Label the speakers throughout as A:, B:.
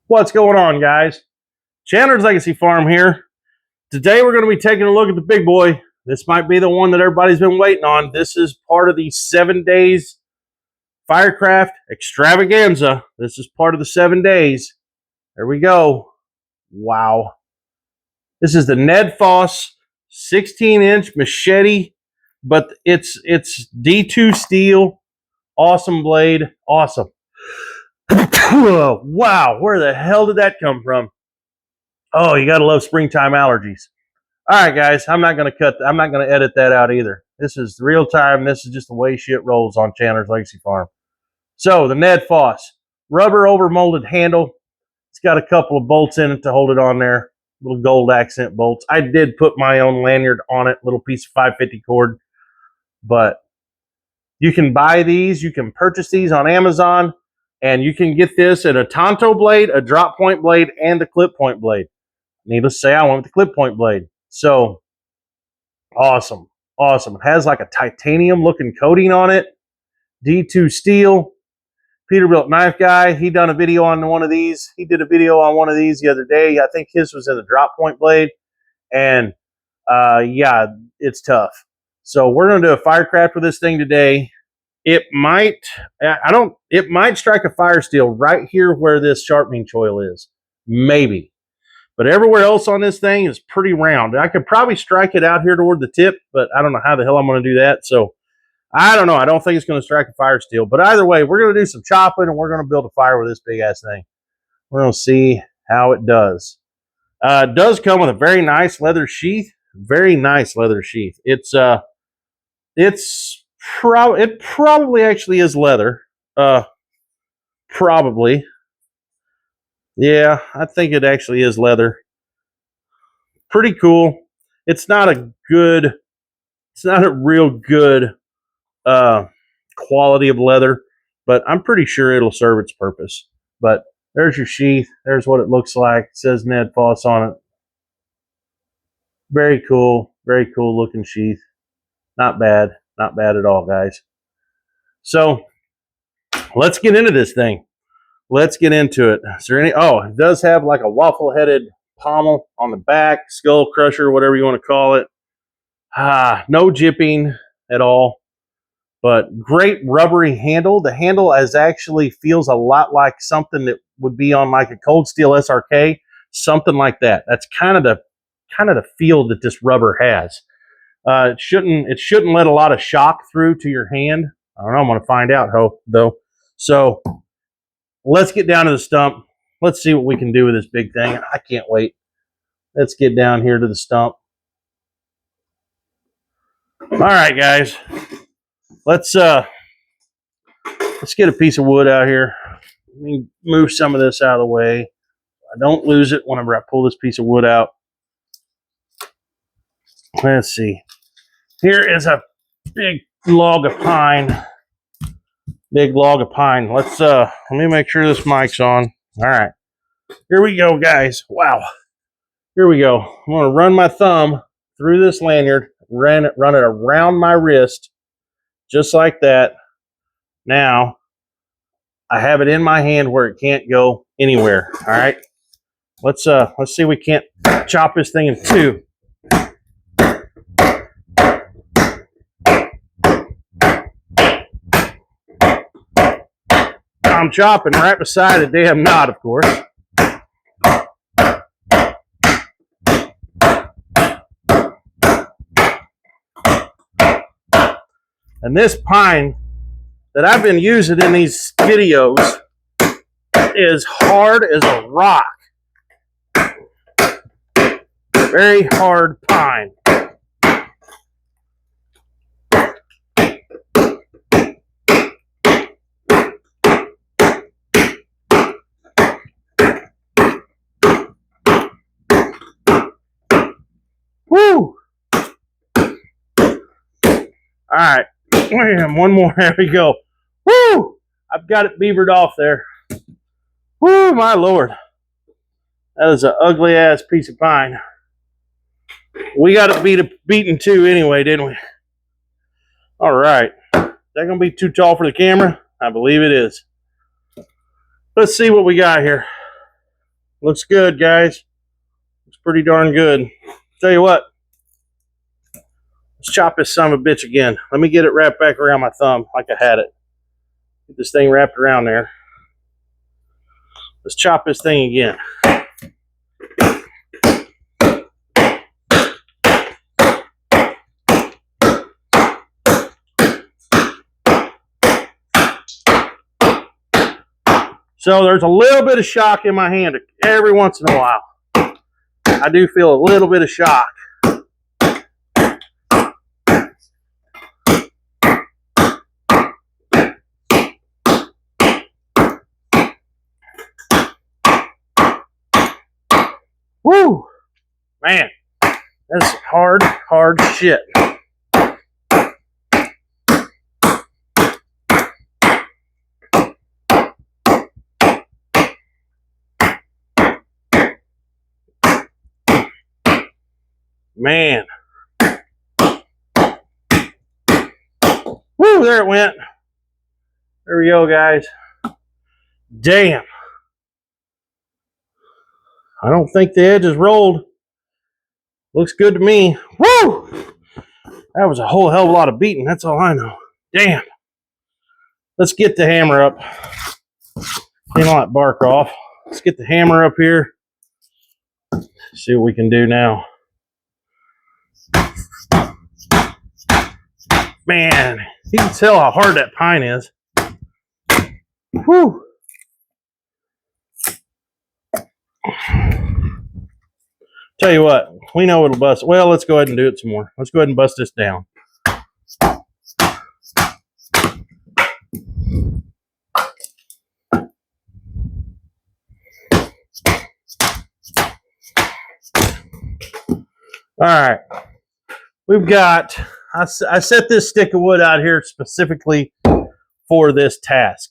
A: What's going on, guys? Chandler's Legacy Farm here. Today we're going to be taking a look at the big boy. This might be the one that everybody's been waiting on. This is part of the 7 days Firecraft extravaganza. This is part of the 7 days. There we go. Wow. This is the Nedfoss 16-inch Machete, but it's D2 steel. Awesome blade. Awesome. Wow, where the hell did that come from? Oh, you gotta love springtime allergies. All right, guys, I'm not gonna edit that out either. This is real time. This is just the way shit rolls on Chandler's Legacy Farm. So the Nedfoss rubber over molded handle. It's got a couple of bolts in it to hold it on there. Little gold accent bolts. I did put my own lanyard on it, little piece of 550 cord, but you can buy these. You can purchase these on Amazon. And you can get this in a Tonto blade, a drop point blade, and the clip point blade. Needless to say, I went with the clip point blade. So, awesome. Awesome. It has like a titanium looking coating on it. D2 steel. Peterbilt knife guy, he done a video on one of these. He did a video on one of these the other day. I think his was in the drop point blade. And yeah, it's tough. So we're going to do a Firecraft with this thing today. It might strike a fire steel right here where this sharpening choil is. Maybe. But everywhere else on this thing is pretty round. I could probably strike it out here toward the tip, but I don't know how the hell I'm going to do that. So, I don't know. I don't think it's going to strike a fire steel. But either way, we're going to do some chopping, and we're going to build a fire with this big-ass thing. We're going to see how it does. It does come with a very nice leather sheath. Very nice leather sheath. It probably actually is leather. Probably. Yeah, I think it actually is leather. Pretty cool. It's not a real good quality of leather, but I'm pretty sure it'll serve its purpose. But there's your sheath. There's what it looks like. It says Nedfoss on it. Very cool looking sheath. Not bad. Not bad at all, guys. So let's get into this thing. Let's get into it. Is there any? Oh, it does have like a waffle-headed pommel on the back, skull crusher, whatever you want to call it. No jipping at all, but great rubbery handle. The handle actually feels a lot like something that would be on like a Cold Steel SRK, something like that. That's kind of the feel that this rubber has. It shouldn't let a lot of shock through to your hand. I don't know. I'm going to find out though. So let's get down to the stump. Let's see what we can do with this big thing. I can't wait. Let's get down here to the stump. All right, guys. Let's get a piece of wood out here. Let me move some of this out of the way. I don't lose it whenever I pull this piece of wood out. Let's see. Here is a big log of pine. Big log of pine. Let me make sure this mic's on. All right. Here we go, guys. Wow. Here we go. I'm going to run my thumb through this lanyard, run it around my wrist, just like that. Now, I have it in my hand where it can't go anywhere. All right. Let's see if we can't chop this thing in two. I'm chopping right beside a damn knot, of course. And this pine that I've been using in these videos is hard as a rock. Very hard pine. Woo! All right. One more. There we go. Woo! I've got it beavered off there. Woo, my Lord. That is an ugly ass piece of pine. We got it beaten too anyway, didn't we? All right. Is that going to be too tall for the camera? I believe it is. Let's see what we got here. Looks good, guys. Looks pretty darn good. Tell you what, let's chop this son of a bitch again. Let me get it wrapped back around my thumb like I had it. Get this thing wrapped around there. Let's chop this thing again. So there's a little bit of shock in my hand every once in a while. I do feel a little bit of shock. Woo! Man, that's hard shit. Man. Woo, there it went. There we go, guys. Damn. I don't think the edge is rolled. Looks good to me. Woo! That was a whole hell of a lot of beating. That's all I know. Damn. Let's get the hammer up. Clean all that bark off. Let's get the hammer up here. See what we can do now. Man, you can tell how hard that pine is. Whew. Tell you what, we know it'll bust. Well, let's go ahead and do it some more. Let's go ahead and bust this down. All right, we've got, I set this stick of wood out here specifically for this task.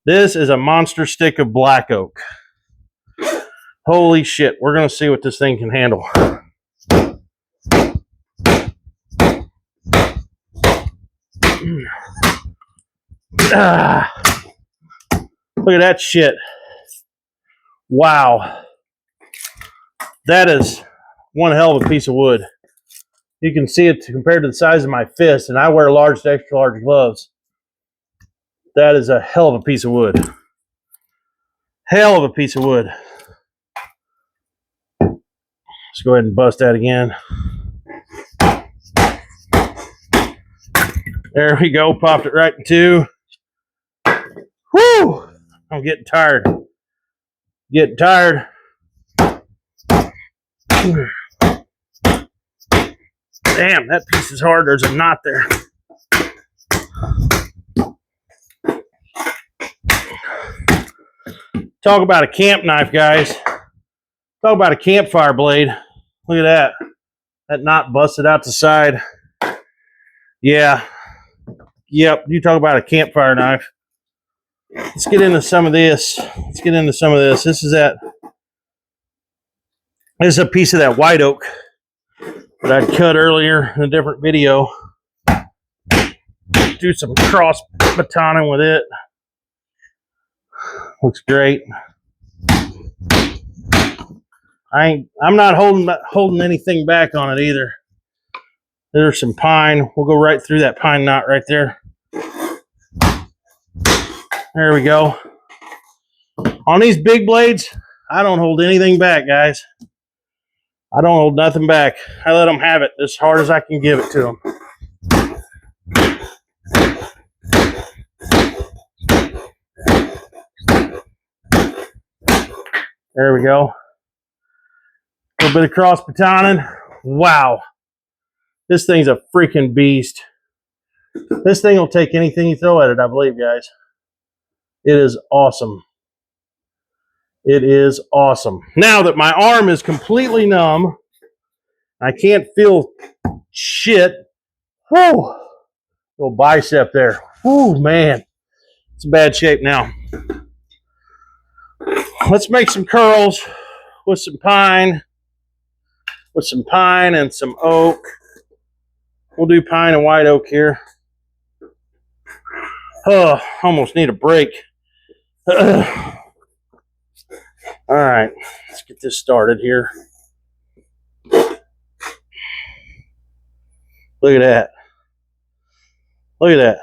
A: This is a monster stick of black oak. Holy shit, we're going to see what this thing can handle. Look at that shit. Wow. That is one hell of a piece of wood. You can see it compared to the size of my fist, and I wear large to extra large gloves. That is a hell of a piece of wood. Hell of a piece of wood. Let's go ahead and bust that again. There we go. Popped it right in two. Whew! I'm getting tired. Getting tired. Damn, that piece is hard. There's a knot there. Talk about a camp knife, guys. Talk about a campfire blade. Look at that. That knot busted out the side. Yeah. Yep, you talk about a campfire knife. Let's get into some of this. This is a piece of that white oak that I'd cut earlier in a different video. Do some cross batoning with it. Looks great. I'm not holding anything back on it either. There's some pine. We'll go right through that pine knot right there. There we go. On these big blades, I don't hold anything back, guys. I don't hold nothing back. I let them have it as hard as I can give it to them. There we go. A little bit of cross batoning. Wow. This thing's a freaking beast. This thing will take anything you throw at it, I believe, guys. It is awesome. It is awesome. Now that my arm is completely numb, I can't feel shit. Whew. Little bicep there. Whew, man. It's in bad shape now. Let's make some curls with some pine. With some pine and some oak. We'll do pine and white oak here. Oh, almost need a break. All right, let's get this started here. Look at that. Look at that.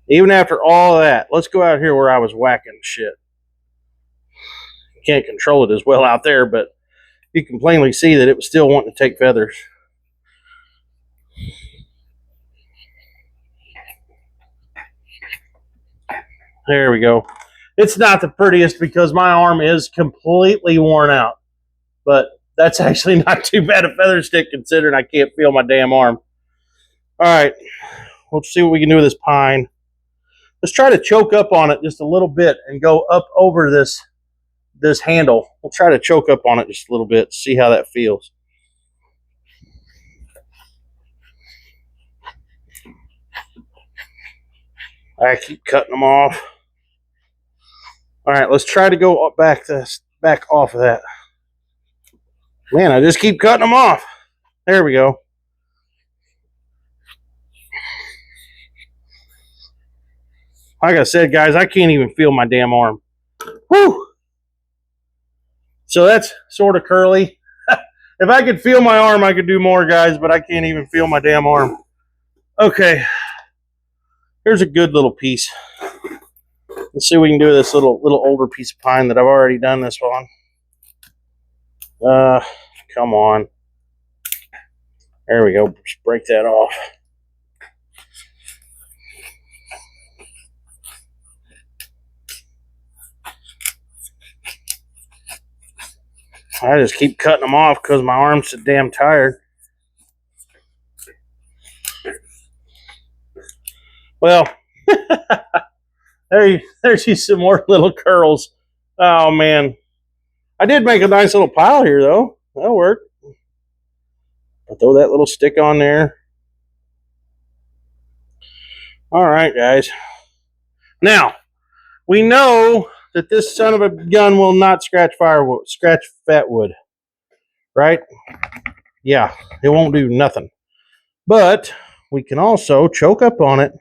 A: Even after all of that, let's go out here where I was whacking shit. Can't control it as well out there, but you can plainly see that it was still wanting to take feathers. There we go. It's not the prettiest because my arm is completely worn out, but that's actually not too bad a feather stick considering I can't feel my damn arm. All right, let's see what we can do with this pine. Let's try to choke up on it just a little bit and go up over this handle. We'll try to choke up on it just a little bit, see how that feels. I keep cutting them off. All right, let's try to go back off of that. Man, I just keep cutting them off. There we go. Like I said, guys, I can't even feel my damn arm. Whew! So that's sort of curly. If I could feel my arm, I could do more, guys, but I can't even feel my damn arm. Okay. Here's a good little piece. Let's see what we can do with this little older piece of pine that I've already done this on. Come on. There we go. Just break that off. I just keep cutting them off because my arm's so damn tired. Well, there's some more little curls. Oh, man. I did make a nice little pile here, though. That'll work. I'll throw that little stick on there. All right, guys. Now, we know that this son of a gun will not scratch fat wood, right? Yeah, it won't do nothing. But we can also choke up on it,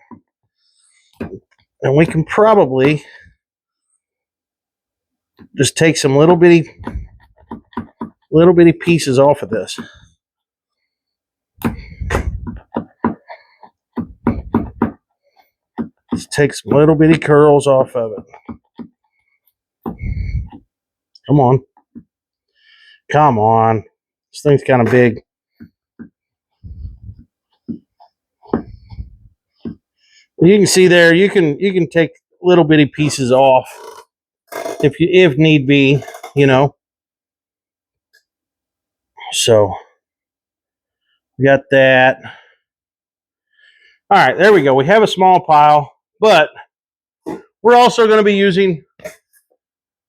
A: and we can probably just take some little bitty pieces off of this. Just take some little bitty curls off of it. Come on. Come on. This thing's kind of big. You can see there, you can take little bitty pieces off if need be, you know. So we got that. All right, there we go. We have a small pile, but we're also going to be using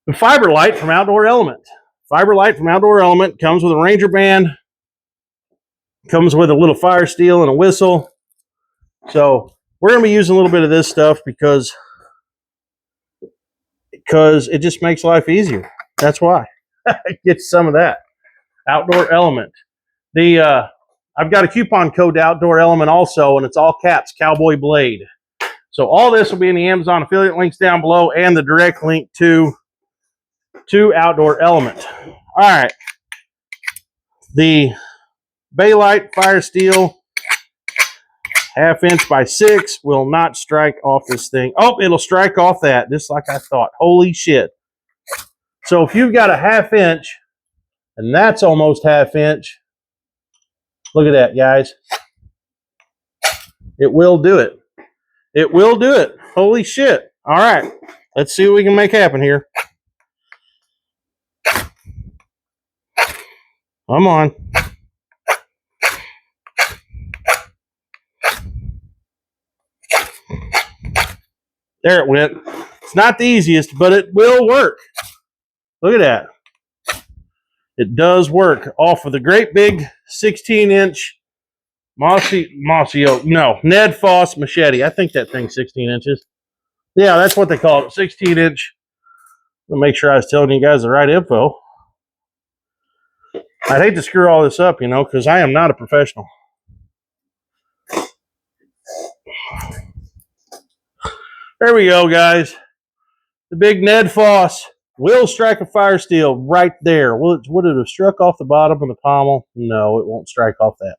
A: the Fiberlite from Outdoor Element. Fiberlite from Outdoor Element comes with a Ranger band, comes with a little fire steel and a whistle. So we're going to be using a little bit of this stuff because it just makes life easier. That's why. Get some of that. Outdoor Element. I've got a coupon code to Outdoor Element also, and it's all caps, Cowboy Blade. So all this will be in the Amazon affiliate links down below and the direct link to Outdoor Element. All right. The Baylite Fire Steel 1/2 inch by 6 will not strike off this thing. Oh, it'll strike off that, just like I thought. Holy shit. So if you've got a 1/2 inch, and that's almost 1/2 inch, look at that, guys. It will do it. It will do it. Holy shit. All right. Let's see what we can make happen here. Come on. There it went. It's not the easiest, but it will work. Look at that. It does work off of the great big 16-inch Nedfoss Machete. I think that thing's 16 inches. Yeah, that's what they call it, 16-inch. I'll make sure I was telling you guys the right info. I'd hate to screw all this up, you know, because I am not a professional. There we go, guys. The big Nedfoss Will strike a fire steel right there. Would it have struck off the bottom of the pommel? No, it won't strike off that.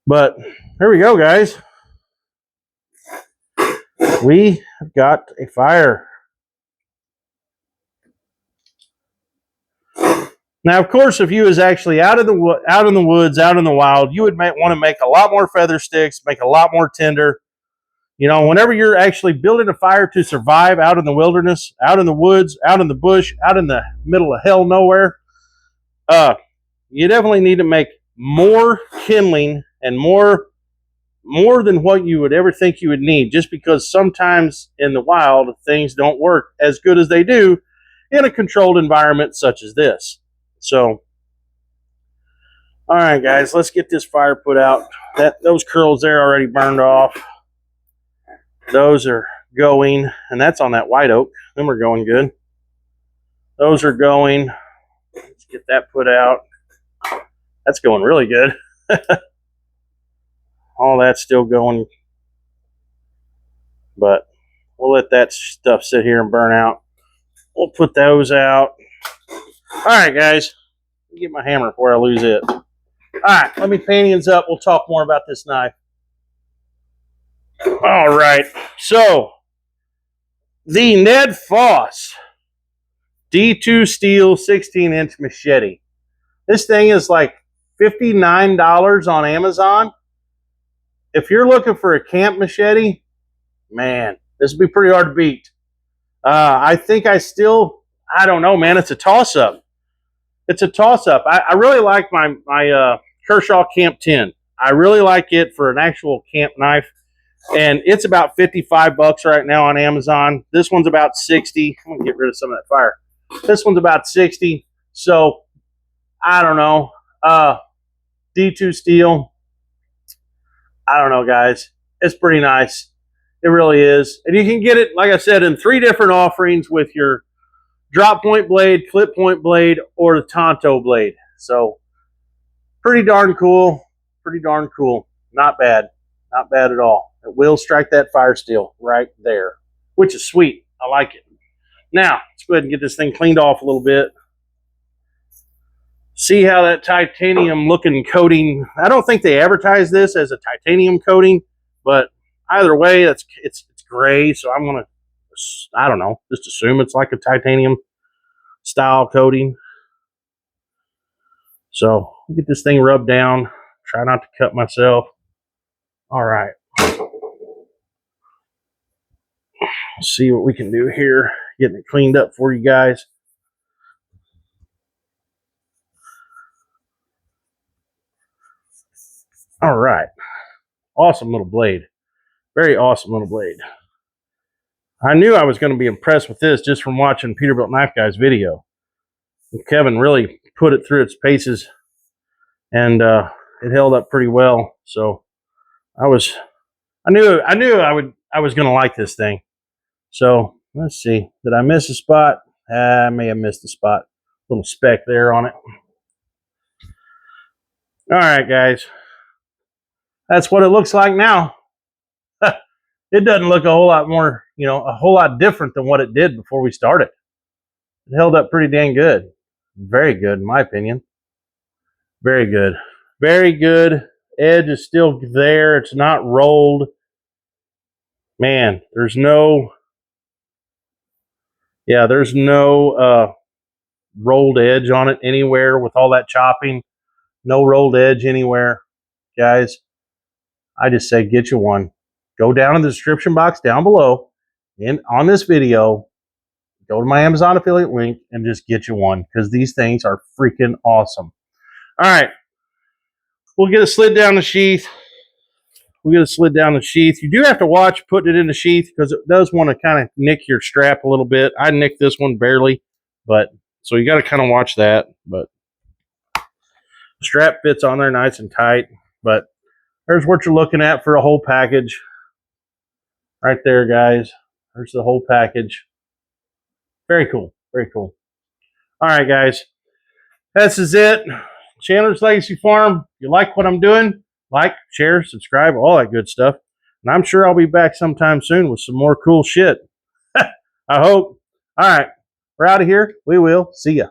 A: But here we go, guys. We have got a fire. Now, of course, if you was actually out in the woods, out in the wild, you would want to make a lot more feather sticks, make a lot more tinder. You know, whenever you're actually building a fire to survive out in the wilderness, out in the woods, out in the bush, out in the middle of hell nowhere, you definitely need to make more kindling and more than what you would ever think you would need, just because sometimes in the wild things don't work as good as they do in a controlled environment such as this. So, all right, guys, let's get this fire put out. Those curls there already burned off. Those are going, and that's on that white oak. Them are going good. Those are going. Let's get that put out. That's going really good. All that's still going, but we'll let that stuff sit here and burn out. We'll put those out. All right, guys. Let me get my hammer before I lose it. All right, let me paint these up. We'll talk more about this knife. All right, so the Nedfoss D2 steel 16-inch machete. This thing is like $59 on Amazon. If you're looking for a camp machete, man, this would be pretty hard to beat. I think I don't know, man. It's a toss-up. It's a toss-up. I really like my Kershaw Camp 10. I really like it for an actual camp knife. And it's about $55 right now on Amazon. This one's about $60. I'm going to get rid of some of that fire. This one's about $60. So, I don't know. D2 steel. I don't know, guys. It's pretty nice. It really is. And you can get it, like I said, in 3 different offerings with your drop point blade, clip point blade, or the Tonto blade. So, pretty darn cool. Pretty darn cool. Not bad. Not bad at all. It will strike that fire steel right there, which is sweet. I like it. Now, let's go ahead and get this thing cleaned off a little bit. See how that titanium looking coating, I don't think they advertise this as a titanium coating, but either way, it's gray, so I'm going to, I don't know, just assume it's like a titanium style coating. So, get this thing rubbed down. Try not to cut myself. All right. Let's see what we can do here. Getting it cleaned up for you guys. All right. Awesome little blade. Very awesome little blade. I knew I was going to be impressed with this just from watching Peterbilt Knife Guy's video. Kevin really put it through its paces, and it held up pretty well. So I knew I was going to like this thing. So let's see. Did I miss a spot? I may have missed a spot. Little speck there on it. All right, guys. That's what it looks like now. It doesn't look a whole lot more, a whole lot different than what it did before we started. It held up pretty dang good. Very good, in my opinion. Very good. Very good. Edge is still there. It's not rolled. Man, there's no rolled edge on it anywhere with all that chopping. No rolled edge anywhere. Guys, I just say get you one. Go down in the description box down below and on this video, go to my Amazon affiliate link and just get you one, because these things are freaking awesome. All right. We'll get it slid down the sheath. You do have to watch putting it in the sheath, because it does want to kind of nick your strap a little bit. I nicked this one barely, but so you got to kind of watch that. But the strap fits on there nice and tight. But there's what you're looking at for a whole package. Right there, guys. There's the whole package. Very cool. Very cool. All right, guys. This is it. Chandler's Legacy Farm. If you like what I'm doing, like, share, subscribe, all that good stuff. And I'm sure I'll be back sometime soon with some more cool shit. I hope. All right. We're out of here. We will see ya.